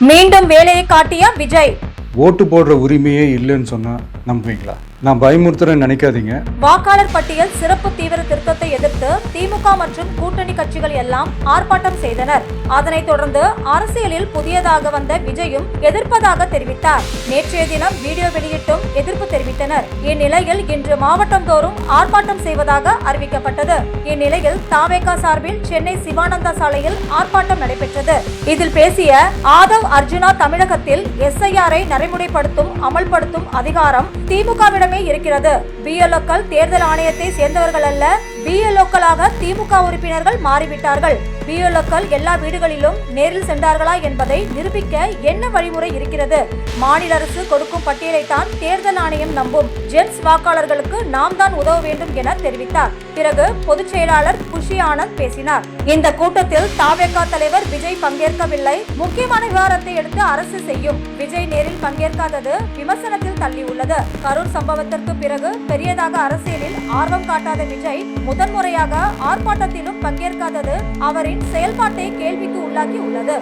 மீண்டும் வேலையை காட்டிய விஜய். ஓட்டு போடுற உரிமையே இல்லைன்னு சொன்னா நம்புவீங்களா? நான் பயமுறுத்துறேன்னு நினைக்காதீங்க. வாக்காளர் பட்டியல் சிறப்பு தீவிர திருத்தத்தை எதிர்த்து திமுக மற்றும் கூட்டணி கட்சிகள் எல்லாம் ஆர்ப்பாட்டம் செய்தனர். அதனைத் தொடர்ந்து அரசியலில் புதியதாக வந்த விஜயும் எதிர்ப்பதாக தெரிவித்தார். நேற்றைய தினம் வீடியோ வெளியிட்டும் எதிர்ப்பு தெரிவித்தனர். இந்நிலையில் இன்று மாவட்டம் தோறும் ஆர்ப்பாட்டம் செய்வதாக அறிவிக்கப்பட்டது. இந்நிலையில் தாவேகா சார்பில் சென்னை சிவானந்தா சாலையில் ஆர்ப்பாட்டம் நடைபெற்றது. இதில் பேசிய ஆதவ் அர்ஜுனா, தமிழகத்தில் SIR-ஐ நடைமுறைப்படுத்தும் அமல்படுத்தும் அதிகாரம் திமுகவிடம் இருக்கிறது. BLO-க்கள் தேர்தல் ஆணையத்தை சேர்ந்தவர்கள் அல்ல. BLO-க்களாக திமுக உறுப்பினர்கள் மாறிவிட்டார்கள். BLO-க்கள் எல்லா வீடுகளிலும் நேரில் சென்றார்களா என்பதை நிரூபிக்க என்ன வழிமுறை இருக்கிறது? மாநில அரசு கொடுக்கும் பட்டியலை தான் தேர்தல் ஆணையம் நம்பும். ஜென்ஸ் வாக்காளர்களுக்கு நாம் தான் உதவ வேண்டும் என தெரிவித்தார். பிறகு பொதுச் செயலாளர் குஷி ஆனந்த் பேசினார். இந்த கூட்டத்தில் தாவேகா தலைவர் விஜய் பங்கேற்கவில்லை. முக்கியமான விவகாரத்தை எடுத்து அரசு செய்யும். விஜய் நேரில் பங்கேற்காதது விமர்சனத்தில் தள்ளியுள்ளது. கரூர் சம்பவத்திற்கு பிறகு பெரியதாக அரசியலில் ஆர்வம் காட்டாத விஜய் முதன்முறையாக ஆர்ப்பாட்டத்திலும் பங்கேற்காதது அவரின் செயல்பாட்டை கேள்விக்கு உள்ளாக்கி உள்ளது.